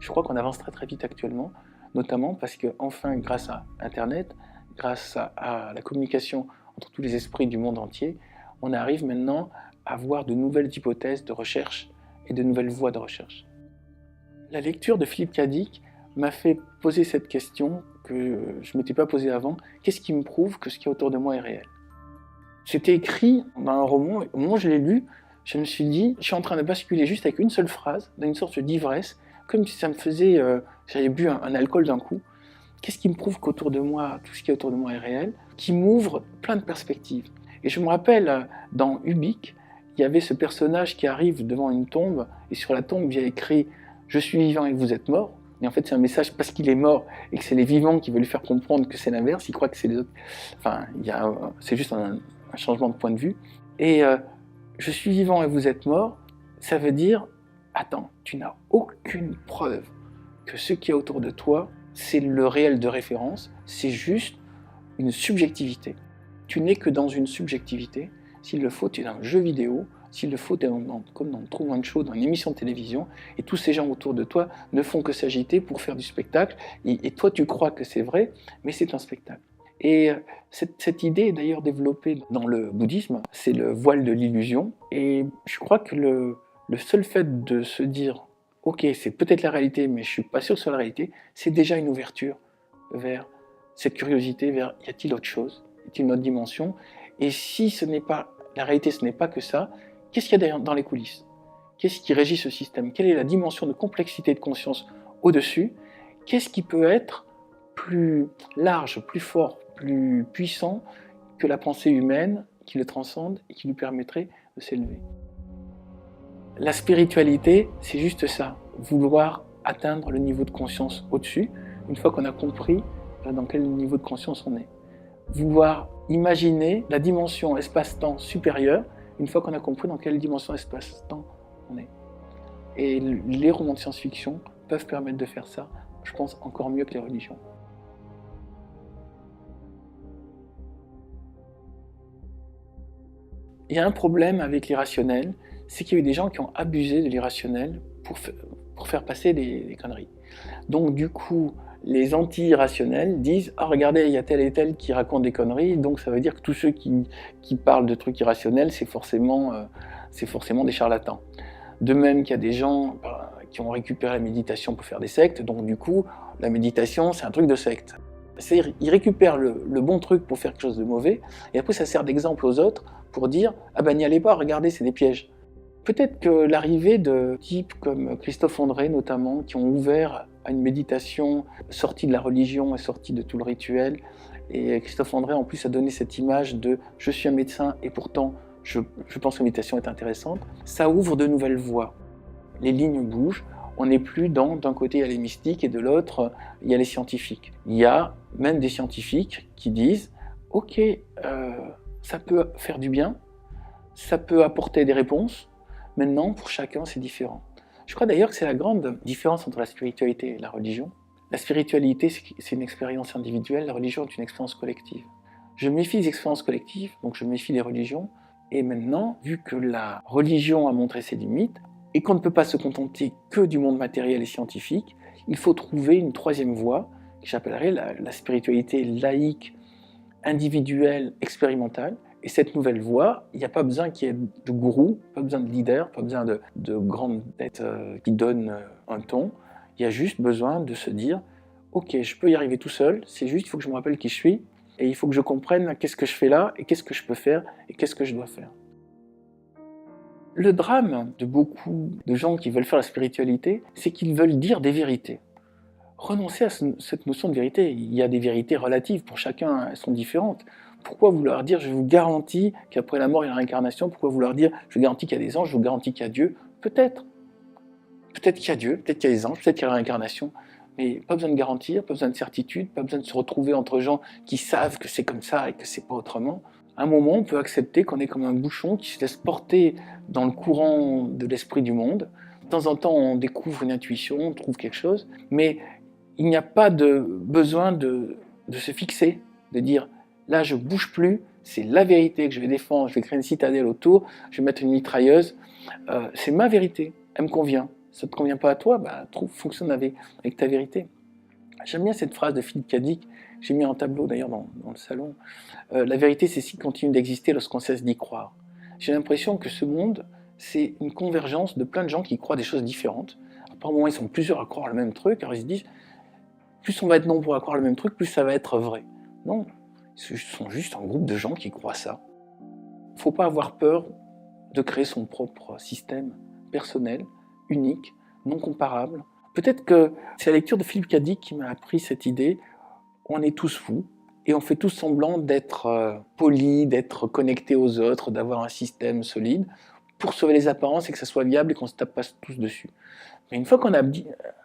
Je crois qu'on avance très très vite actuellement, notamment parce que enfin, grâce à Internet, grâce à la communication entre tous les esprits du monde entier, on arrive maintenant à voir de nouvelles hypothèses de recherche et de nouvelles voies de recherche. La lecture de Philippe Cadic m'a fait poser cette question que je ne m'étais pas posée avant. Qu'est-ce qui me prouve que ce qui est autour de moi est réel? C'était écrit dans un roman, et au moment où je l'ai lu, je me suis dit, je suis en train de basculer juste avec une seule phrase, dans une sorte d'ivresse, comme si ça me faisait, j'avais bu un alcool d'un coup. Qu'est-ce qui me prouve qu'autour de moi, tout ce qui est autour de moi est réel, qui m'ouvre plein de perspectives. Et je me rappelle, dans Ubik, il y avait ce personnage qui arrive devant une tombe, et sur la tombe, il y a écrit « Je suis vivant et vous êtes mort ». Et en fait, c'est un message parce qu'il est mort, et que c'est les vivants qui veulent lui faire comprendre que c'est l'inverse, il croit que c'est les autres. Enfin, c'est juste un changement de point de vue. Et je suis vivant et vous êtes mort, ça veut dire, attends, tu n'as aucune preuve que ce qui est autour de toi, c'est le réel de référence, c'est juste une subjectivité. Tu n'es que dans une subjectivité. S'il le faut, tu es dans un jeu vidéo. S'il le faut, tu es comme dans True Man Show, dans une émission de télévision. Et tous ces gens autour de toi ne font que s'agiter pour faire du spectacle. Et toi, tu crois que c'est vrai, mais c'est un spectacle. Et cette idée est d'ailleurs développée dans le bouddhisme. C'est le voile de l'illusion. Et je crois que le seul fait de se dire « Ok, c'est peut-être la réalité, mais je ne suis pas sûr que ce soit la réalité », c'est déjà une ouverture vers cette curiosité, vers y a-t-il autre chose, y a-t-il une autre dimension? Et si ce n'est pas la réalité, ce n'est pas que ça, qu'est-ce qu'il y a dans les coulisses? Qu'est-ce qui régit ce système? Quelle est la dimension de complexité de conscience au-dessus? Qu'est-ce qui peut être plus large, plus fort, plus puissant que la pensée humaine qui le transcende et qui lui permettrait de s'élever? La spiritualité, c'est juste ça, vouloir atteindre le niveau de conscience au-dessus, une fois qu'on a compris dans quel niveau de conscience on est. Vouloir imaginer la dimension espace-temps supérieure, une fois qu'on a compris dans quelle dimension espace-temps on est. Et les romans de science-fiction peuvent permettre de faire ça, je pense, encore mieux que les religions. Il y a un problème avec l'irrationnel, c'est qu'il y a eu des gens qui ont abusé de l'irrationnel pour faire passer des conneries. Donc du coup, les anti-irrationnels disent « Ah, regardez, il y a tel et tel qui racontent des conneries, donc ça veut dire que tous ceux qui parlent de trucs irrationnels, c'est forcément des charlatans. » De même qu'il y a des gens qui ont récupéré la méditation pour faire des sectes, donc du coup, la méditation, c'est un truc de secte. C'est-à-dire, ils récupèrent le bon truc pour faire quelque chose de mauvais, et après ça sert d'exemple aux autres pour dire « Ah ben n'y allez pas, regardez, c'est des pièges ». Peut-être que l'arrivée de types comme Christophe André notamment, qui ont ouvert à une méditation sortie de la religion et sortie de tout le rituel, et Christophe André en plus a donné cette image de « je suis un médecin et pourtant je pense que la méditation est intéressante », ça ouvre de nouvelles voies. Les lignes bougent, on n'est plus d'un côté il y a les mystiques et de l'autre il y a les scientifiques. Il y a même des scientifiques qui disent « Ok, ça peut faire du bien, Ça peut apporter des réponses. Maintenant, pour chacun, c'est différent. Je crois d'ailleurs que c'est la grande différence entre la spiritualité et la religion. La spiritualité, c'est une expérience individuelle, la religion est une expérience collective. Je me méfie des expériences collectives, donc je me méfie des religions. Et maintenant, vu que la religion a montré ses limites, et qu'on ne peut pas se contenter que du monde matériel et scientifique, il faut trouver une troisième voie, que j'appellerais la spiritualité laïque, individuelle, expérimentale. Et cette nouvelle voie, il n'y a pas besoin qu'il y ait de gourou, pas besoin de leader, pas besoin de grandes têtes qui donnent un ton. Il y a juste besoin de se dire « Ok, je peux y arriver tout seul, c'est juste, il faut que je me rappelle qui je suis, et il faut que je comprenne qu'est-ce que je fais là, et qu'est-ce que je peux faire, et qu'est-ce que je dois faire. » Le drame de beaucoup de gens qui veulent faire la spiritualité, c'est qu'ils veulent dire des vérités. Renoncez à cette notion de vérité. Il y a des vérités relatives, pour chacun, elles sont différentes. Pourquoi vouloir dire, je vous garantis qu'après la mort, il y a la réincarnation? Pourquoi vouloir dire, je vous garantis qu'il y a des anges, je vous garantis qu'il y a Dieu? Peut-être. Peut-être qu'il y a Dieu, peut-être qu'il y a des anges, peut-être qu'il y a la réincarnation. Mais pas besoin de garantir, pas besoin de certitude, pas besoin de se retrouver entre gens qui savent que c'est comme ça et que c'est pas autrement. À un moment, on peut accepter qu'on est comme un bouchon qui se laisse porter dans le courant de l'esprit du monde. De temps en temps, on découvre une intuition, on trouve quelque chose, mais il n'y a pas de besoin de se fixer, de dire là je bouge plus, c'est la vérité que je vais défendre, je vais créer une citadelle autour, je vais mettre une mitrailleuse, c'est ma vérité, elle me convient. Ça ne te convient pas à toi, bah, fonctionne avec ta vérité. J'aime bien cette phrase de Philippe Cadic, j'ai mis en tableau d'ailleurs dans le salon. La vérité, c'est ce qui continue d'exister lorsqu'on cesse d'y croire. J'ai l'impression que ce monde, c'est une convergence de plein de gens qui croient des choses différentes. Par moments, ils sont plusieurs à croire le même truc, alors ils se disent, plus on va être nombreux à croire le même truc, plus ça va être vrai. Non, ils sont juste un groupe de gens qui croient ça. Il ne faut pas avoir peur de créer son propre système personnel, unique, non comparable. Peut-être que c'est la lecture de Philippe Cadic qui m'a appris cette idée. On est tous fous et on fait tous semblant d'être polis, d'être connectés aux autres, d'avoir un système solide pour sauver les apparences et que ça soit viable et qu'on ne se tape pas tous dessus. Mais une fois qu'on a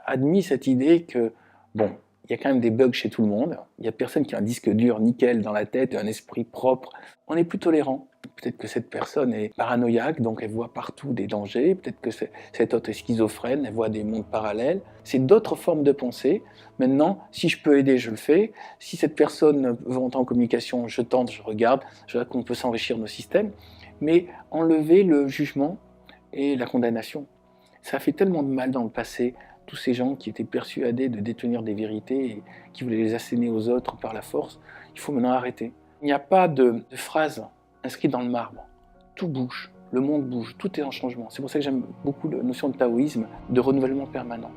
admis cette idée que, bon, il y a quand même des bugs chez tout le monde, il n'y a personne qui a un disque dur nickel dans la tête et un esprit propre, on est plus tolérant. Peut-être que cette personne est paranoïaque, donc elle voit partout des dangers, peut-être que cette autre est schizophrène, elle voit des mondes parallèles. C'est d'autres formes de pensée. Maintenant, si je peux aider, je le fais. Si cette personne veut entrer en communication, je tente, je regarde, je vois qu'on peut s'enrichir de nos systèmes. Mais enlever le jugement et la condamnation. Ça a fait tellement de mal dans le passé, tous ces gens qui étaient persuadés de détenir des vérités et qui voulaient les asséner aux autres par la force. Il faut maintenant arrêter. Il n'y a pas de phrase inscrite dans le marbre. Tout bouge, le monde bouge, tout est en changement. C'est pour ça que j'aime beaucoup la notion de taoïsme, de renouvellement permanent.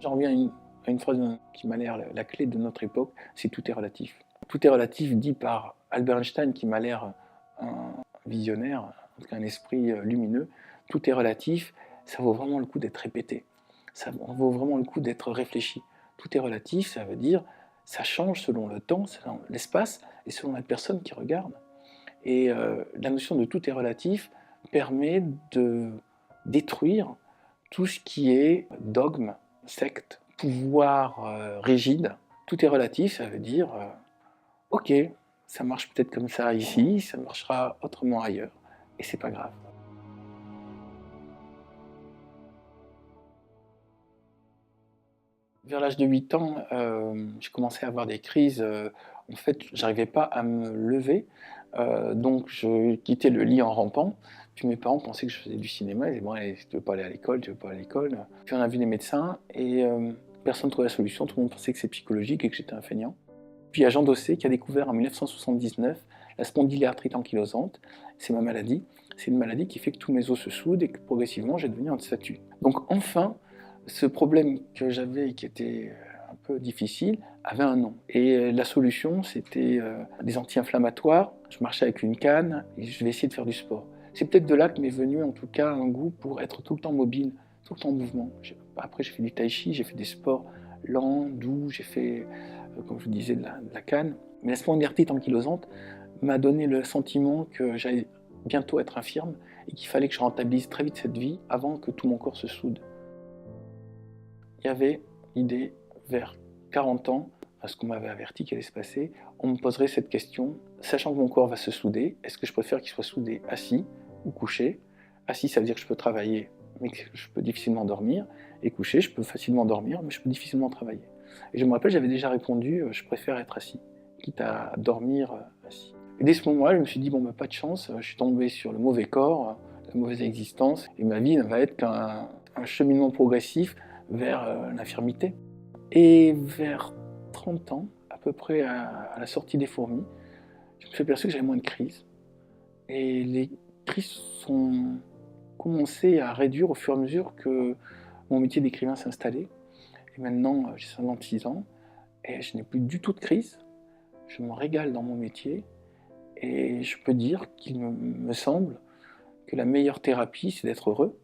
J'en reviens à une phrase qui m'a l'air la clé de notre époque, c'est tout est relatif. Tout est relatif dit par Albert Einstein qui m'a l'air un visionnaire, en tout cas un esprit lumineux. Tout est relatif, ça vaut vraiment le coup d'être répété. Ça vaut vraiment le coup d'être réfléchi. Tout est relatif, ça veut dire ça change selon le temps, selon l'espace et selon la personne qui regarde. Et la notion de tout est relatif permet de détruire tout ce qui est dogme, secte, pouvoir rigide. Tout est relatif, ça veut dire ok, ça marche peut-être comme ça ici, ça marchera autrement ailleurs, et c'est pas grave. Vers l'âge de 8 ans, j'ai commencé à avoir des crises. En fait, j'arrivais pas à me lever, donc je quittais le lit en rampant. Puis mes parents pensaient que je faisais du cinéma. Ils disaient bon, allez, tu veux pas aller à l'école, tu veux pas aller à l'école. Puis on a vu des médecins et personne ne trouvait la solution. Tout le monde pensait que c'est psychologique et que j'étais un feignant. Puis il y a Jean Dossé qui a découvert en 1979 la spondylarthrite ankylosante. C'est ma maladie. C'est une maladie qui fait que tous mes os se soudent et que progressivement j'ai devenu un statue. Donc enfin, ce problème que j'avais et qui était un peu difficile avait un nom. Et la solution, c'était des anti-inflammatoires. Je marchais avec une canne et je vais essayer de faire du sport. C'est peut-être de là que m'est venu en tout cas un goût pour être tout le temps mobile, tout le temps en mouvement. Après, j'ai fait du tai chi, j'ai fait des sports lents, doux, j'ai fait, comme je vous disais, de la canne. Mais la spondylarthrite ankylosante m'a donné le sentiment que j'allais bientôt être infirme et qu'il fallait que je rentabilise très vite cette vie avant que tout mon corps se soude. Il y avait l'idée, vers 40 ans, à ce qu'on m'avait averti qu'il allait se passer, on me poserait cette question, sachant que mon corps va se souder, est-ce que je préfère qu'il soit soudé assis ou couché? Assis, ça veut dire que je peux travailler, mais que je peux difficilement dormir, et couché, je peux facilement dormir, mais je peux difficilement travailler. Et je me rappelle, j'avais déjà répondu, je préfère être assis, quitte à dormir assis. Et dès ce moment-là, je me suis dit, bon, bah, pas de chance, je suis tombé sur le mauvais corps, la mauvaise existence, et ma vie ne va être qu'un cheminement progressif vers l'infirmité. Et vers 30 ans, à peu près à la sortie des fourmis, je me suis aperçu que j'avais moins de crises. Et les crises sont commencé à réduire au fur et à mesure que mon métier d'écrivain s'installait. Et maintenant, j'ai 56 ans et je n'ai plus du tout de crise. Je me régale dans mon métier et je peux dire qu'il me semble que la meilleure thérapie, c'est d'être heureux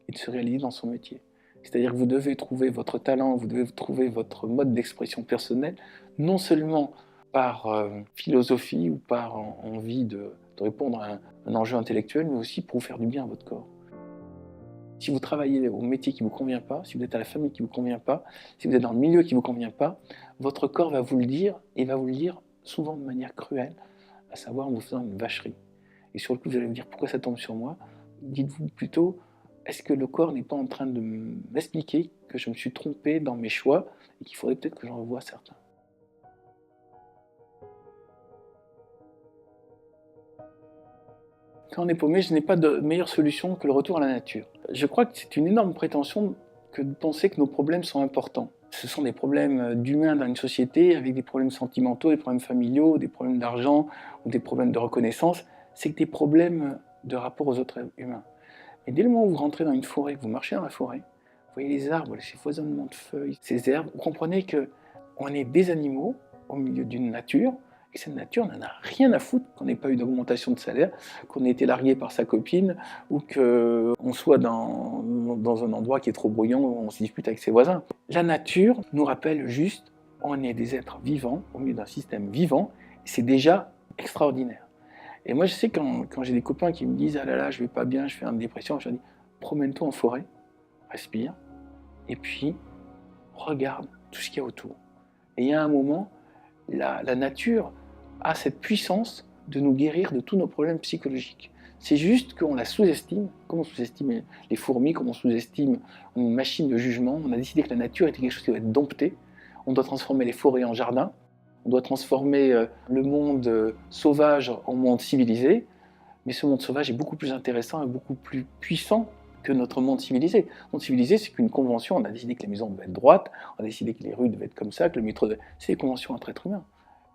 et de se réaliser dans son métier. C'est-à-dire que vous devez trouver votre talent, vous devez trouver votre mode d'expression personnel, non seulement par philosophie ou par envie de répondre à un enjeu intellectuel, mais aussi pour vous faire du bien à votre corps. Si vous travaillez au métier qui ne vous convient pas, si vous êtes à la famille qui ne vous convient pas, si vous êtes dans le milieu qui ne vous convient pas, votre corps va vous le dire, et va vous le dire souvent de manière cruelle, à savoir en vous faisant une vacherie. Et sur le coup, vous allez me dire pourquoi ça tombe sur moi. Dites-vous plutôt, est-ce que le corps n'est pas en train de m'expliquer que je me suis trompé dans mes choix et qu'il faudrait peut-être que j'en revoie certains. Quand on est paumé, je n'ai pas de meilleure solution que le retour à la nature. Je crois que c'est une énorme prétention que de penser que nos problèmes sont importants. Ce sont des problèmes d'humains dans une société, avec des problèmes sentimentaux, des problèmes familiaux, des problèmes d'argent ou des problèmes de reconnaissance. C'est que des problèmes de rapport aux autres humains. Et dès le moment où vous rentrez dans une forêt, que vous marchez dans la forêt, vous voyez les arbres, ces foisonnements de feuilles, ces herbes, vous comprenez qu'on est des animaux au milieu d'une nature, et cette nature n'en a rien à foutre qu'on n'ait pas eu d'augmentation de salaire, qu'on ait été largué par sa copine, ou qu'on soit dans un endroit qui est trop bruyant, où on se dispute avec ses voisins. La nature nous rappelle juste, on est des êtres vivants, au milieu d'un système vivant, et c'est déjà extraordinaire. Et moi, je sais quand j'ai des copains qui me disent « Ah là là, je vais pas bien, je fais une dépression », je leur dis « Promène-toi en forêt, respire, et puis regarde tout ce qu'il y a autour. » Et il y a un moment, la nature a cette puissance de nous guérir de tous nos problèmes psychologiques. C'est juste qu'on la sous-estime, comme on sous-estime les fourmis, comme on sous-estime une machine de jugement. On a décidé que la nature était quelque chose qui doit être dompté. On doit transformer les forêts en jardins. On doit transformer le monde sauvage en monde civilisé, mais ce monde sauvage est beaucoup plus intéressant et beaucoup plus puissant que notre monde civilisé. Le monde civilisé, c'est qu'une convention, on a décidé que les maisons devaient être droites, on a décidé que les rues devaient être comme ça, que le métro devait... C'est des conventions entre êtres humains.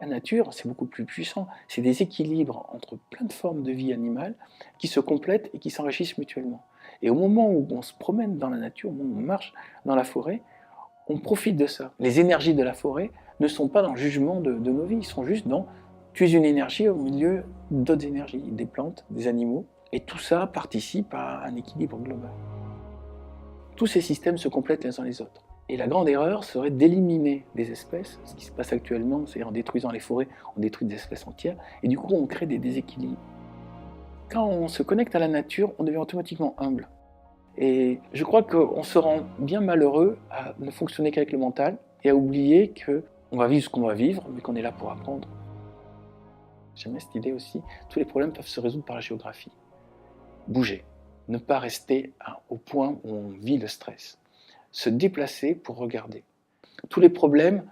La nature, c'est beaucoup plus puissant. C'est des équilibres entre plein de formes de vie animale qui se complètent et qui s'enrichissent mutuellement. Et au moment où on se promène dans la nature, au moment où on marche dans la forêt, on profite de ça. Les énergies de la forêt ne sont pas dans le jugement de nos vies, ils sont juste dans « tu es une énergie au milieu d'autres énergies, des plantes, des animaux ». Et tout ça participe à un équilibre global. Tous ces systèmes se complètent les uns les autres. Et la grande erreur serait d'éliminer des espèces, ce qui se passe actuellement, c'est en détruisant les forêts, on détruit des espèces entières, et du coup on crée des déséquilibres. Quand on se connecte à la nature, on devient automatiquement humble. Et je crois qu'on se rend bien malheureux à ne fonctionner qu'avec le mental et à oublier qu'on va vivre ce qu'on va vivre, mais qu'on est là pour apprendre. J'aime cette idée aussi, tous les problèmes peuvent se résoudre par la géographie. Bouger, ne pas rester au point où on vit le stress. Se déplacer pour regarder. Tous les problèmes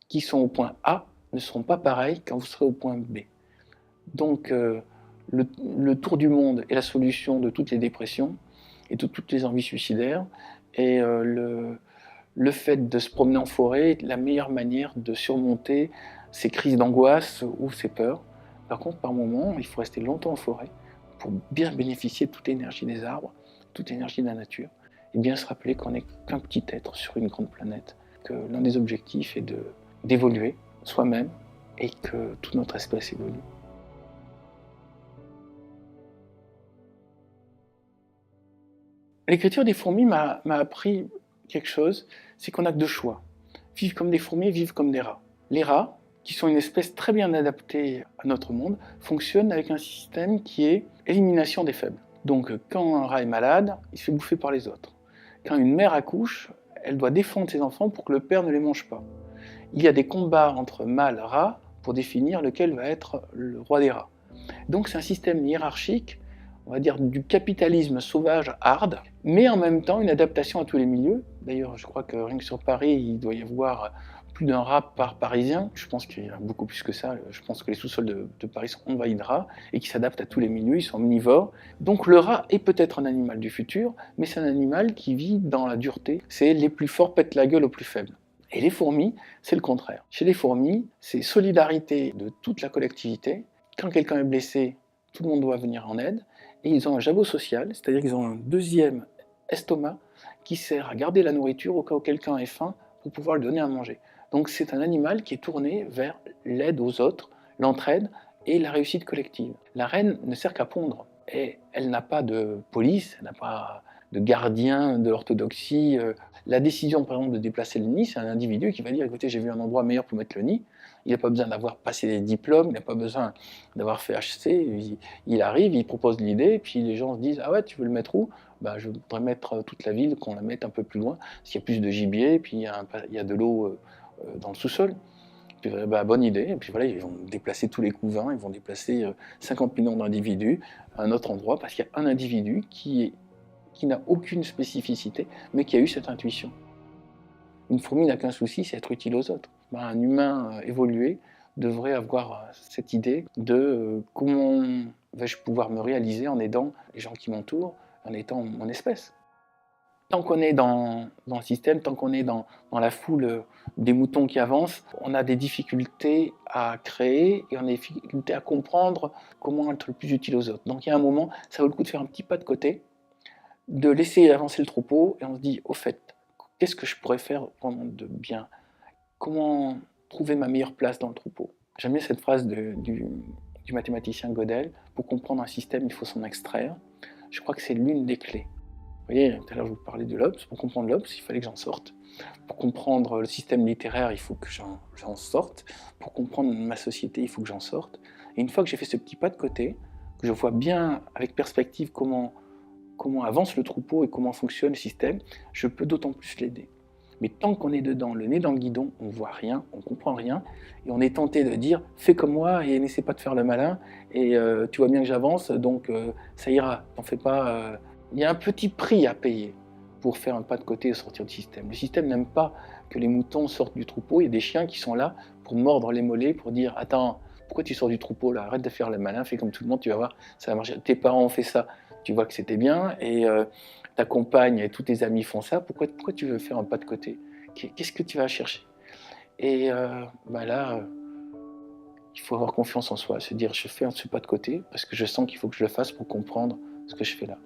qui sont au point A ne seront pas pareils quand vous serez au point B. Donc le tour du monde est la solution de toutes les dépressions et de toutes les envies suicidaires. Et le fait de se promener en forêt est la meilleure manière de surmonter ces crises d'angoisse ou ces peurs. Par contre, par moment, il faut rester longtemps en forêt pour bien bénéficier de toute l'énergie des arbres, toute l'énergie de la nature, et bien se rappeler qu'on n'est qu'un petit être sur une grande planète, que l'un des objectifs est d'évoluer soi-même et que toute notre espèce évolue. L'écriture des fourmis m'a appris quelque chose, c'est qu'on n'a que deux choix. Vivre comme des fourmis, vivre comme des rats. Les rats, qui sont une espèce très bien adaptée à notre monde, fonctionnent avec un système qui est élimination des faibles. Donc quand un rat est malade, il se fait bouffer par les autres. Quand une mère accouche, elle doit défendre ses enfants pour que le père ne les mange pas. il y a des combats entre mâles rats pour définir lequel va être le roi des rats. Donc c'est un système hiérarchique, on va dire du capitalisme sauvage hard, mais en même temps une adaptation à tous les milieux. D'ailleurs, je crois que rien que sur Paris, il doit y avoir plus d'un rat par Parisien. Je pense qu'il y a beaucoup plus que ça. Je pense que les sous-sols de Paris sont envahis de rats et qui s'adaptent à tous les milieux, ils sont omnivores. Donc le rat est peut-être un animal du futur, mais c'est un animal qui vit dans la dureté. C'est les plus forts pètent la gueule aux plus faibles. Et les fourmis, c'est le contraire. Chez les fourmis, c'est solidarité de toute la collectivité. Quand quelqu'un est blessé, tout le monde doit venir en aide. Et ils ont un jabot social, c'est-à-dire qu'ils ont un deuxième estomac qui sert à garder la nourriture au cas où quelqu'un est faim pour pouvoir lui donner à manger. Donc c'est un animal qui est tourné vers l'aide aux autres, l'entraide et la réussite collective. La reine ne sert qu'à pondre. Et elle n'a pas de police, elle n'a pas de gardien de l'orthodoxie. La décision, par exemple, de déplacer le nid, c'est un individu qui va dire, écoutez, j'ai vu un endroit meilleur pour mettre le nid. Il n'a pas besoin d'avoir passé des diplômes, il n'a pas besoin d'avoir fait HC. Il arrive, il propose l'idée, puis les gens se disent, ah ouais, tu veux le mettre où? Bah, je voudrais mettre toute la ville, qu'on la mette un peu plus loin, parce qu'il y a plus de gibier, puis il y a de l'eau dans le sous-sol. Puis, bah, bonne idée, et puis voilà, ils vont déplacer tous les couvains, ils vont déplacer 50 millions d'individus à un autre endroit, parce qu'il y a un individu qui n'a aucune spécificité, mais qui a eu cette intuition. Une fourmi n'a qu'un souci, c'est être utile aux autres. Ben, un humain évolué devrait avoir cette idée de comment vais-je pouvoir me réaliser en aidant les gens qui m'entourent, en étant mon espèce. Tant qu'on est dans le système, tant qu'on est dans la foule des moutons qui avancent, on a des difficultés à créer et on a des difficultés à comprendre comment être le plus utile aux autres. Donc il y a un moment, ça vaut le coup de faire un petit pas de côté, de laisser avancer le troupeau et on se dit, au fait, qu'est-ce que je pourrais faire vraiment de bien? Comment trouver ma meilleure place dans le troupeau? J'aime bien cette phrase du mathématicien Gödel, pour comprendre un système, il faut s'en extraire. Je crois que c'est l'une des clés. Vous voyez, tout à l'heure je vous parlais de l'Obs, pour comprendre l'Obs, il fallait que j'en sorte. Pour comprendre le système littéraire, il faut que j'en sorte. Pour comprendre ma société, il faut que j'en sorte. Et une fois que j'ai fait ce petit pas de côté, que je vois bien avec perspective comment avance le troupeau et comment fonctionne le système, je peux d'autant plus l'aider. Mais tant qu'on est dedans, le nez dans le guidon, on ne voit rien, on ne comprend rien, et on est tenté de dire « fais comme moi et n'essaie pas de faire le malin, et tu vois bien que j'avance, donc ça ira, t'en fais pas. » Il y a un petit prix à payer pour faire un pas de côté et sortir du système. Le système n'aime pas que les moutons sortent du troupeau, il y a des chiens qui sont là pour mordre les mollets, pour dire « attends, pourquoi tu sors du troupeau là? Arrête de faire le malin, fais comme tout le monde, tu vas voir, ça va marcher. Tes parents ont fait ça, tu vois que c'était bien, et ta compagne et tous tes amis font ça, pourquoi tu veux faire un pas de côté? Qu'est-ce que tu vas chercher? » Et là, il faut avoir confiance en soi, se dire je fais ce pas de côté parce que je sens qu'il faut que je le fasse pour comprendre ce que je fais là.